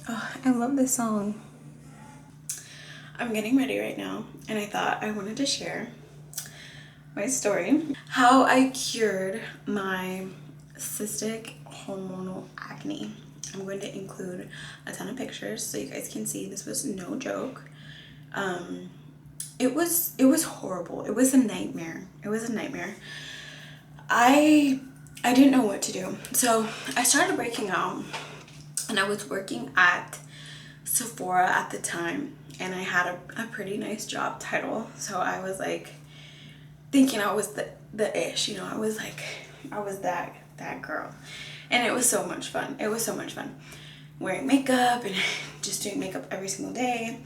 Oh, I love this song. I'm getting ready right now, and I thought I wanted to share my story. How I cured my cystic hormonal acne. I'm going to include a ton of pictures so you guys can see this was no joke. It was horrible. It was a nightmare. It was a nightmare. I didn't know what to do. So I started breaking out, and I was working at Sephora at the time, and I had a pretty nice job title. So I was like thinking I was the ish, you know. I was that girl, and it was so much fun. It was so much fun wearing makeup and just doing makeup every single day.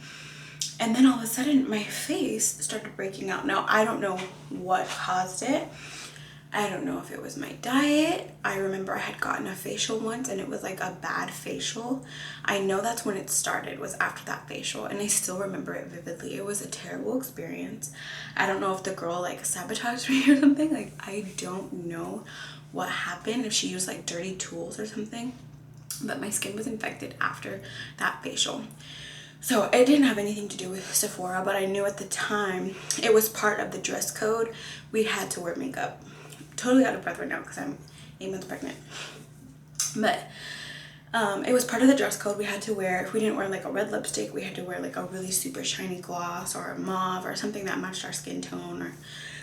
And then all of a sudden my face started breaking out. Now I don't know what caused it. I don't know if it was my diet. I remember I had gotten a facial once, and it was like a bad facial. I know that's when it started, was after that facial, and I still remember it vividly. It was a terrible experience. I don't know if the girl like sabotaged me or something. Like, I don't know what happened, if she used like dirty tools or something, but my skin was infected after that facial. So it didn't have anything to do with Sephora, but I knew at the time it was part of the dress code. We had to wear makeup. Totally out of breath right now because I'm 8 months pregnant. But it was part of the dress code. We had to wear, if we didn't wear like a red lipstick, we had to wear like a really super shiny gloss or a mauve or something that matched our skin tone. Or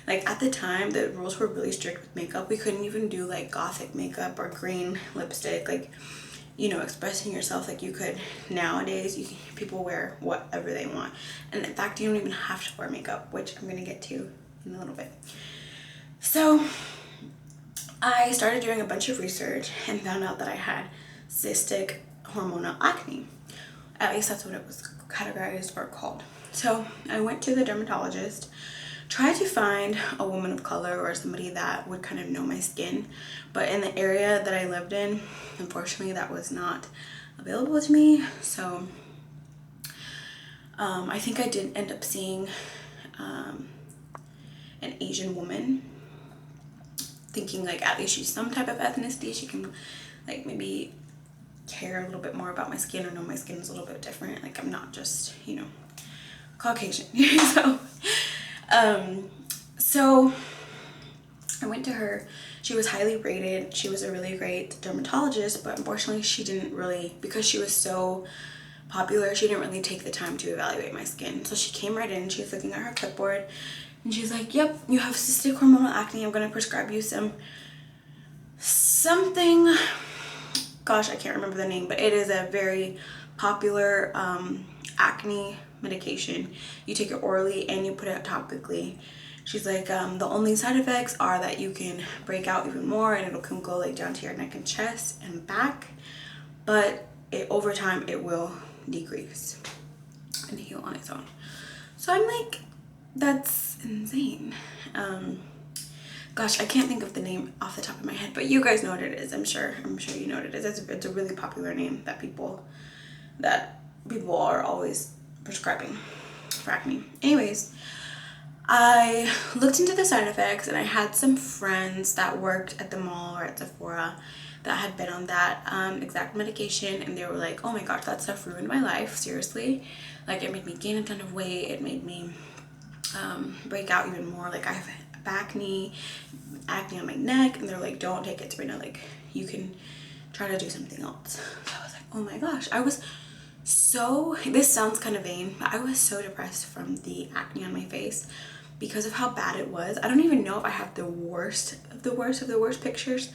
like, at the time the rules were really strict with makeup. We couldn't even do like gothic makeup or green lipstick, like, you know, expressing yourself like you could nowadays. People wear whatever they want, and in fact you don't even have to wear makeup, which I'm gonna get to in a little bit. So I started doing a bunch of research and found out that I had cystic hormonal acne. At least that's what it was categorized or called. So I went to the dermatologist, tried to find a woman of color or somebody that would kind of know my skin, but in the area that I lived in, unfortunately that was not available to me. So I think I did end up seeing an Asian woman, thinking like at least she's some type of ethnicity, she can like maybe care a little bit more about my skin or know my skin is a little bit different, like I'm not just, you know, Caucasian. So I went to her. She was highly rated. She was a really great dermatologist, but unfortunately she didn't really, because she was so popular, she didn't really take the time to evaluate my skin. So she came right in, she was looking at her clipboard, and she's like, yep, you have cystic hormonal acne. I'm going to prescribe you something, gosh, I can't remember the name, but it is a very popular acne medication. You take it orally and you put it topically. She's like, the only side effects are that you can break out even more, and can go like down to your neck and chest and back, but over time it will decrease and heal on its own. So I'm like, that's insane. Gosh, I can't think of the name off the top of my head, but you guys know what it is. I'm sure you know what it is. It's a really popular name that people are always prescribing for acne. Anyways, I looked into the side effects, and I had some friends that worked at the mall or at Sephora that had been on that exact medication, and they were like, oh my gosh, that stuff ruined my life, seriously. Like, it made me gain a ton of weight, it made me break out even more. Like, I have acne on my neck, and they're like, don't take it, Sabrina, like, you can try to do something else. So I was like, oh my gosh, I was so, this sounds kind of vain, but I was so depressed from the acne on my face because of how bad it was. I don't even know if I have the worst of the worst pictures.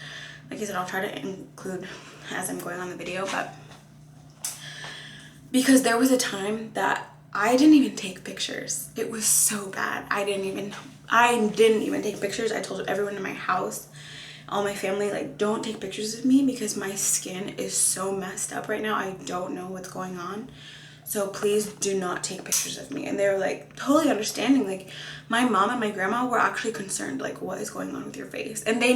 Like I said, I'll try to include as I'm going on the video, but because there was a time that I didn't even take pictures. It was so bad. I didn't even take pictures. I told everyone in my house, all my family, like, don't take pictures of me because my skin is so messed up right now. I don't know what's going on. So please do not take pictures of me. And they were like totally understanding. Like, my mom and my grandma were actually concerned, like, what is going on with your face? And they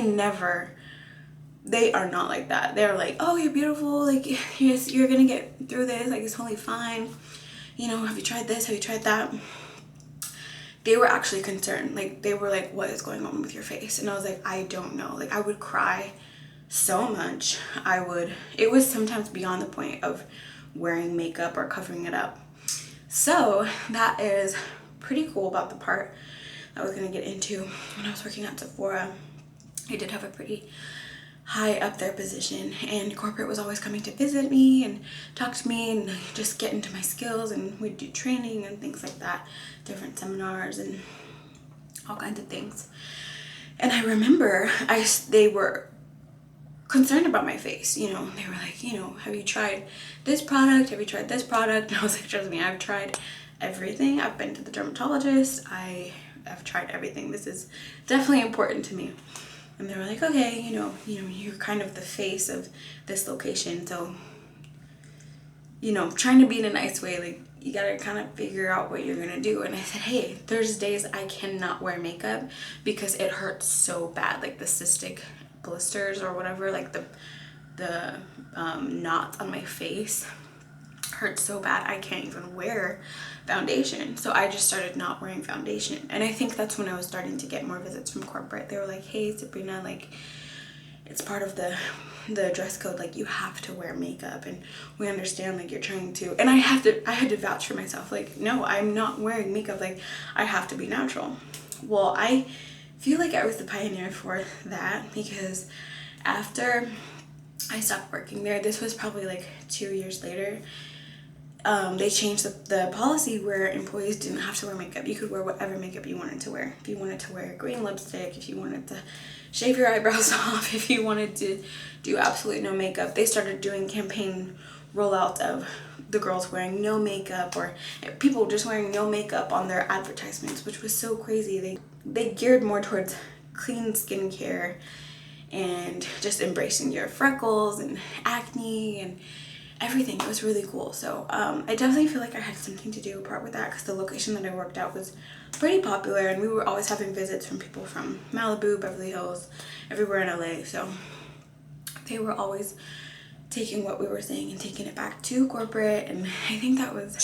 are not like that. They're like, oh, you're beautiful. Like, yes, you're gonna get through this. Like, it's totally fine. You know, have you tried this? Have you tried that? They were actually concerned. Like, they were like, what is going on with your face? And I was like, I don't know. Like, I would cry so much. It was sometimes beyond the point of wearing makeup or covering it up. So that is pretty cool about the part I was going to get into. When I was working at Sephora, I did have a pretty high up there position, and corporate was always coming to visit me and talk to me and just get into my skills, and we'd do training and things like that, different seminars and all kinds of things. And I remember they were concerned about my face. You know, they were like, you know, have you tried this product? Have you tried this product? And I was like, trust me, I've tried everything. I've been to the dermatologist. I've tried everything. This is definitely important to me. And they were like, okay, you know, you're kind of the face of this location. So, you know, trying to be in a nice way, like, you gotta kind of figure out what you're gonna do. And I said, hey, there's days I cannot wear makeup because it hurts so bad, like the cystic blisters or whatever, like the knots on my face hurt so bad I can't even wear foundation. So I just started not wearing foundation. And I think that's when I was starting to get more visits from corporate. They were like, hey, Sabrina, like, it's part of the dress code, like, you have to wear makeup, and we understand, like, you're trying to. And I had to vouch for myself, like, no, I'm not wearing makeup, like, I have to be natural. Well, I feel like I was the pioneer for that, because after I stopped working there, this was probably like 2 years later, they changed the policy where employees didn't have to wear makeup. You could wear whatever makeup you wanted to wear. If you wanted to wear green lipstick, if you wanted to shave your eyebrows off, if you wanted to do absolutely no makeup. They started doing campaign rollouts of the girls wearing no makeup, or people just wearing no makeup on their advertisements, which was so crazy. They geared more towards clean skincare and just embracing your freckles and acne and everything. It was really cool. So I definitely feel like I had something to do part with that, because the location that I worked at was pretty popular, and we were always having visits from people from Malibu, Beverly Hills, everywhere in LA. So they were always taking what we were saying and taking it back to corporate, and I think that was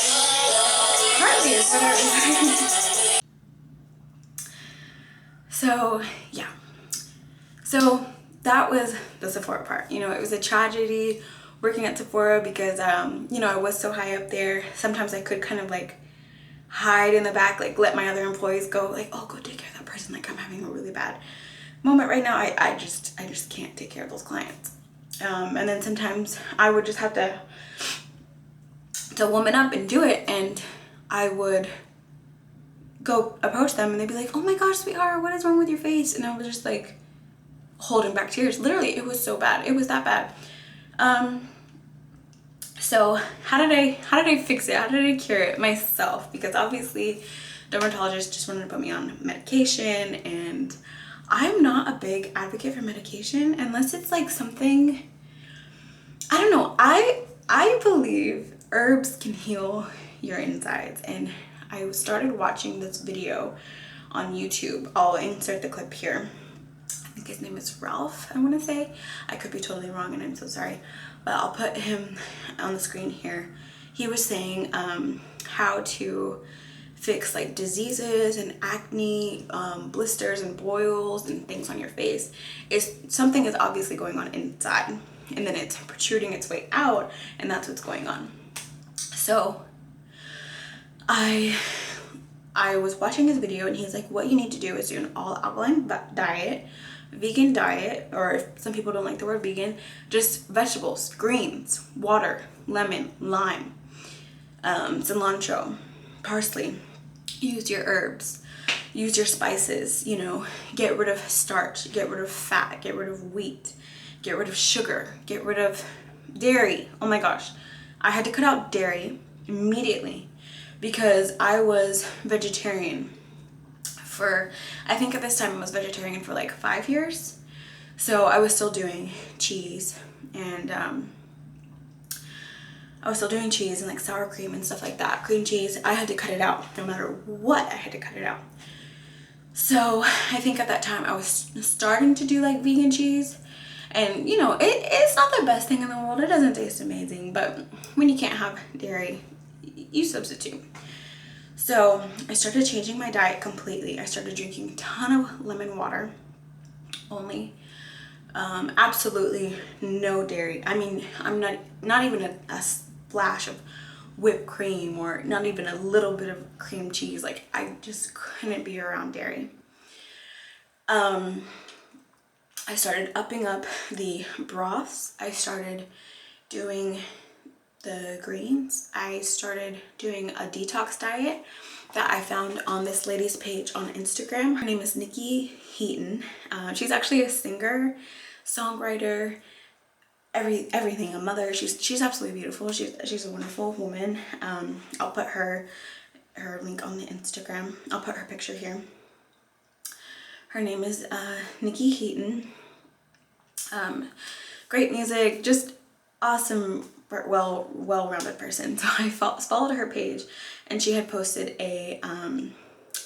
partly is what I was. So yeah, so that was the Sephora part. You know, it was a tragedy working at Sephora because you know, I was so high up there. Sometimes I could kind of like hide in the back, like let my other employees go, like, oh, go take care of that person, like I'm having a really bad moment right now. I just can't take care of those clients. And then sometimes I would just have to woman up and do it, and I would go approach them and they'd be like, oh my gosh, sweetheart, what is wrong with your face? And I was just like holding back tears. Literally, it was so bad. It was that bad. So how did I fix it? How did I cure it myself? Because obviously dermatologists just wanted to put me on medication, and I'm not a big advocate for medication unless it's like something, I don't know. I believe herbs can heal your insides, and I started watching this video on YouTube. I'll insert the clip here. I think his name is Ralph, I want to say. I could be totally wrong, and I'm so sorry, but I'll put him on the screen here. He was saying how to fix like diseases and acne, blisters and boils and things on your face. Something is obviously going on inside, and then it's protruding its way out, and that's what's going on. So I was watching his video, and he's like, what you need to do is do an all alkaline diet, vegan diet, or if some people don't like the word vegan, just vegetables, greens, water, lemon, lime, cilantro, parsley. Use your herbs, use your spices, you know, get rid of starch, get rid of fat, get rid of wheat, get rid of sugar, get rid of dairy. Oh my gosh, I had to cut out dairy immediately because I was vegetarian for, I think at this time I was vegetarian for like 5 years. So I was still doing cheese, and like sour cream and stuff like that. Cream cheese, I had to cut it out. No matter what, I had to cut it out. So I think at that time I was starting to do like vegan cheese, and you know, it's not the best thing in the world. It doesn't taste amazing, but when you can't have dairy, you substitute. So I started changing my diet completely. I started drinking a ton of lemon water only. Absolutely no dairy. I mean, I'm not even a splash of whipped cream or not even a little bit of cream cheese. Like, I just couldn't be around dairy. I started upping up the broths. I started doing the greens. I started doing a detox diet that I found on this lady's page on Instagram. Her name is Nikki Heaton. She's actually a singer, songwriter, everything, a mother. She's absolutely beautiful. She's a wonderful woman. I'll put her link on the Instagram. I'll put her picture here. Her name is Nikki Heaton. Great music, just awesome, well-rounded person. So I followed her page, and she had posted a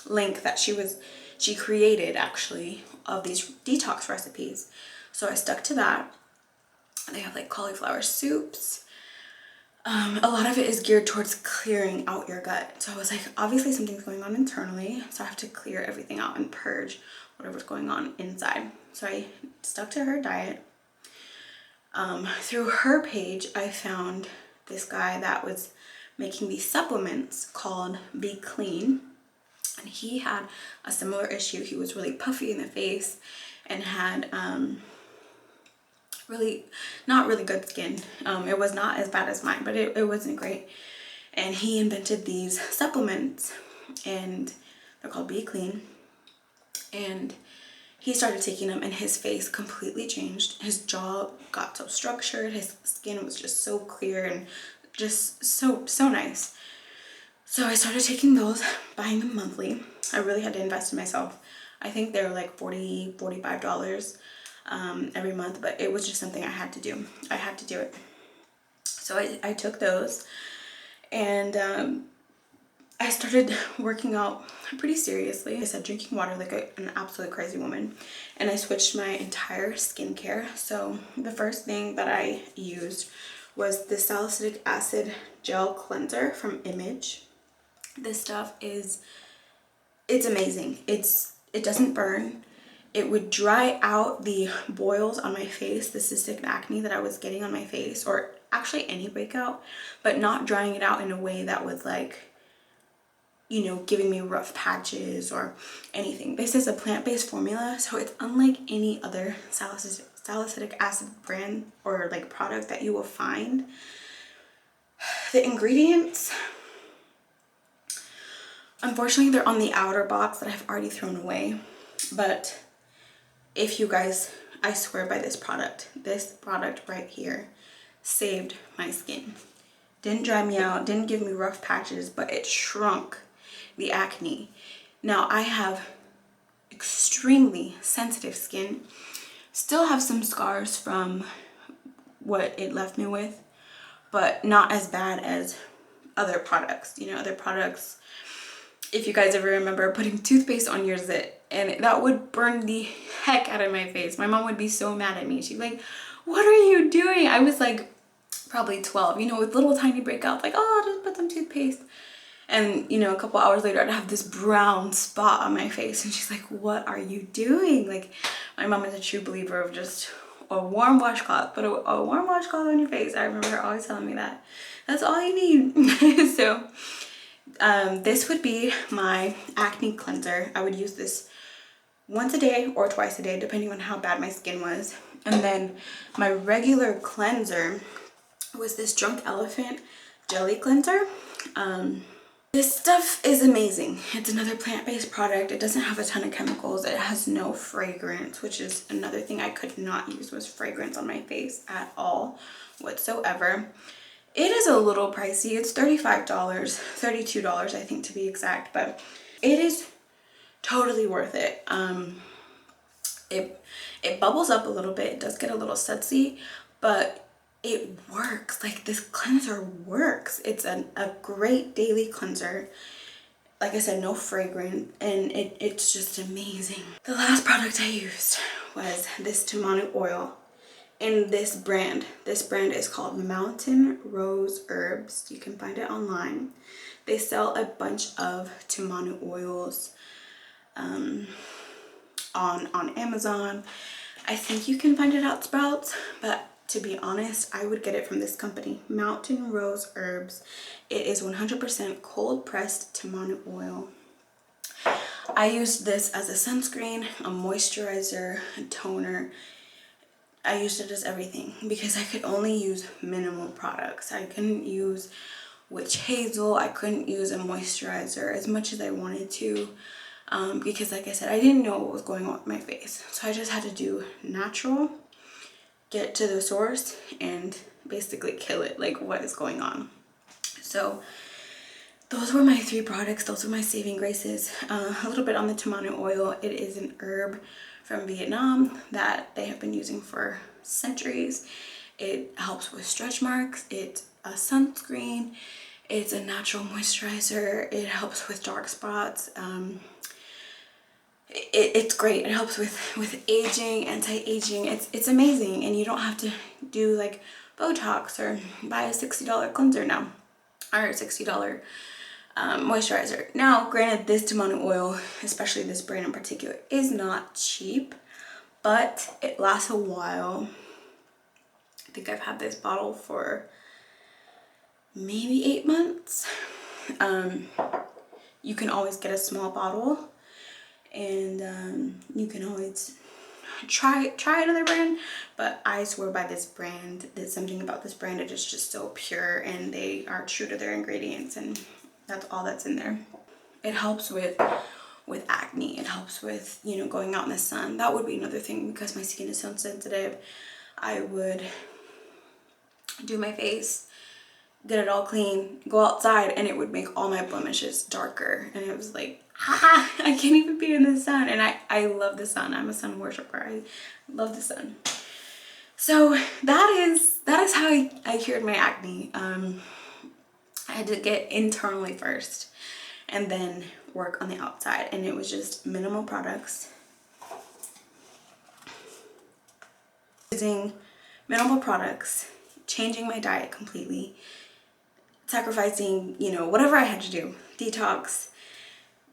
link that she created actually of these detox recipes. So I stuck to that. They have like cauliflower soups. A lot of it is geared towards clearing out your gut. So I was like, obviously something's going on internally, so I have to clear everything out and purge whatever's going on inside. So I stuck to her diet. Through her page, I found this guy that was making these supplements called Be Clean, and he had a similar issue. He was really puffy in the face and had not really good skin. It was not as bad as mine, but it wasn't great. And he invented these supplements, and they're called Be Clean. And he started taking them, and his face completely changed. His jaw got so structured. His skin was just so clear and just so nice. So I started taking those, buying them monthly. I really had to invest in myself. I think they were like $40, $45 every month, but it was just something I had to do. I had to do it. So I took those, and I started working out pretty seriously. I said drinking water like an absolute crazy woman, and I switched my entire skincare. So the first thing that I used was the salicylic acid gel cleanser from Image. This stuff it's amazing. It doesn't burn. It would dry out the boils on my face, the cystic acne that I was getting on my face, or actually any breakout, but not drying it out in a way that was like, you know, giving me rough patches or anything. This is a plant-based formula, so it's unlike any other salicylic acid brand or like product that you will find. The ingredients, unfortunately, they're on the outer box that I've already thrown away. But if you guys, I swear by this product right here saved my skin. Didn't dry me out, didn't give me rough patches, but it shrunk the acne. Now I have extremely sensitive skin. Still have some scars from what it left me with, but not as bad as other products. You know, other products, if you guys ever remember putting toothpaste on your zit, and that would burn the heck out of my face. My mom would be so mad at me. She'd be like, what are you doing? I was like probably 12, you know, with little tiny breakouts, like, oh, I'll just put some toothpaste. And, you know, a couple hours later, I'd have this brown spot on my face. And she's like, what are you doing? Like, my mom is a true believer of just a warm washcloth. Put a warm washcloth on your face. I remember her always telling me that. That's all you need. So, this would be my acne cleanser. I would use this once a day or twice a day, depending on how bad my skin was. And then my regular cleanser was this Drunk Elephant jelly cleanser. This stuff is amazing. It's another plant-based product. It doesn't have a ton of chemicals. It has no fragrance, which is another thing I could not use, was fragrance on my face at all whatsoever. It is a little pricey. It's $35, $32 I think to be exact, but it is totally worth it. It bubbles up a little bit. It does get a little sudsy, but it works. Like, this cleanser works. It's a great daily cleanser. Like I said, no fragrance, and it's just amazing. The last product I used was this tamanu oil in this brand. This brand is called Mountain Rose Herbs. You can find it online. They sell a bunch of tamanu oils on Amazon. I think you can find it at Sprouts, but to be honest, I would get it from this company, Mountain Rose Herbs. It is 100% cold pressed tamanu oil. I used this as a sunscreen, a moisturizer, a toner. I used it as everything because I could only use minimal products. I couldn't use witch hazel. I couldn't use a moisturizer as much as I wanted to because, like I said, I didn't know what was going on with my face. So I just had to do natural, get to the source, and basically kill it, like what is going on. So those were my 3 products. Those were my saving graces. A little bit on the tamanu oil. It is an herb from Vietnam that they have been using for centuries. It helps with stretch marks. It's a sunscreen. It's a natural moisturizer. It helps with dark spots. It's great. It helps with aging, anti-aging. It's amazing, and you don't have to do like Botox or buy a $60 cleanser now, or a $60 moisturizer. Now, granted, this tamanu oil, especially this brand in particular, is not cheap, but it lasts a while. I think I've had this bottle for maybe 8 months. You can always get a small bottle, and you can always try another brand, but I swear by this brand. There's something about this brand. It is just so pure, and they are true to their ingredients, and that's all that's in there. It helps with acne. It helps with, you know, going out in the sun. That would be another thing, because my skin is so sensitive. I would do my face, get it all clean, go outside, and it would make all my blemishes darker. And it was like, I can't even be in the sun. And I love the sun. I'm a sun worshiper. I love the sun. So that is how I cured my acne. I had to get internally first and then work on the outside, and it was just minimal products. Using minimal products, changing my diet completely, sacrificing, you know, whatever I had to do, detox,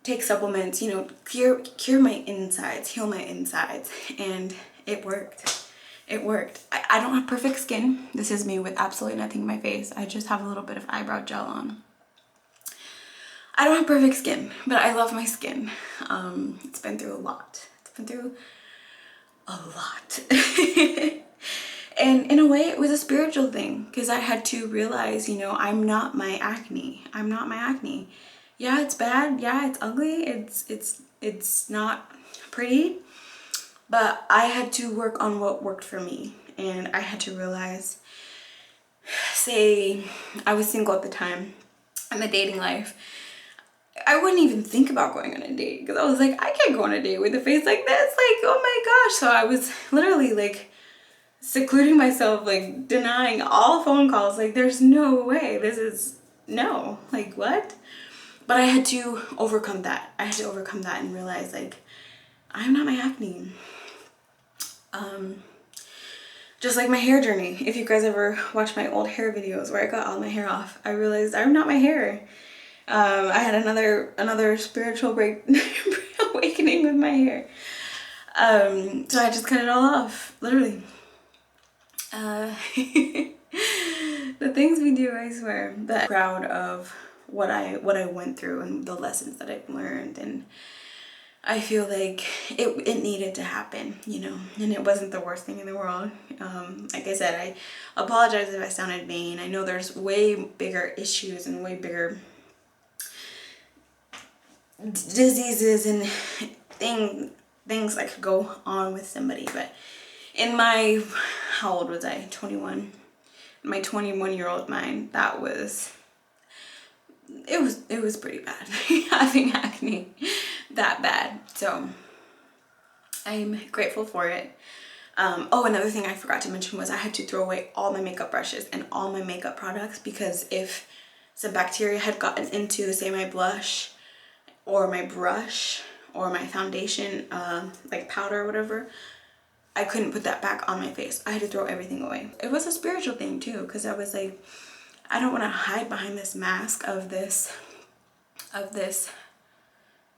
take supplements, you know, cure my insides, heal my insides, and it worked. It worked. I don't have perfect skin. This is me with absolutely nothing in my face. I just have a little bit of eyebrow gel on. I don't have perfect skin, but I love my skin. It's been through a lot. It's been through a lot. And in a way, it was a spiritual thing, because I had to realize, you know, I'm not my acne. I'm not my acne. Yeah, it's bad. Yeah, it's ugly. It's not pretty. But I had to work on what worked for me. And I had to realize, say I was single at the time, in the dating life, I wouldn't even think about going on a date, because I was like, I can't go on a date with a face like this. Like, oh my gosh. So I was literally like secluding myself, like denying all phone calls. Like, there's no way. This is no. Like, what? But I had to overcome that. I had to overcome that and realize, like, I'm not my acne. Just like my hair journey. If you guys ever watch my old hair videos where I got all my hair off, I realized I'm not my hair. I had another spiritual awakening with my hair. So I just cut it all off, literally. The things we do, I swear. But I'm proud of what I went through and the lessons that I've learned, and I feel like it needed to happen, you know, and it wasn't the worst thing in the world. Like I said, I apologize if I sounded vain. I know there's way bigger issues and way bigger diseases and things that could go on with somebody, but in my, how old was I? 21. My 21-year-old mind, that was, it was pretty bad having acne that bad. So I'm grateful for it. Oh, another thing I forgot to mention was I had to throw away all my makeup brushes and all my makeup products, because if some bacteria had gotten into, say, my blush or my brush or my foundation, like powder or whatever, I couldn't put that back on my face. I had to throw everything away. It was a spiritual thing too, because I was like, I don't want to hide behind this mask of this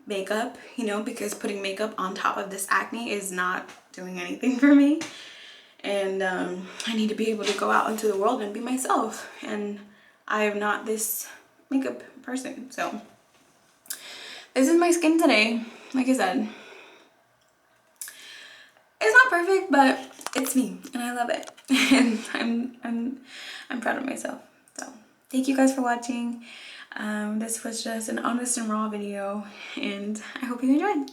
makeup, you know, because putting makeup on top of this acne is not doing anything for me. and I need to be able to go out into the world and be myself, and I am not this makeup person. So this is my skin today. Like I said, it's not perfect, but it's me and I love it. And I'm proud of myself. So thank you guys for watching. This was just an honest and raw video, and I hope you enjoyed.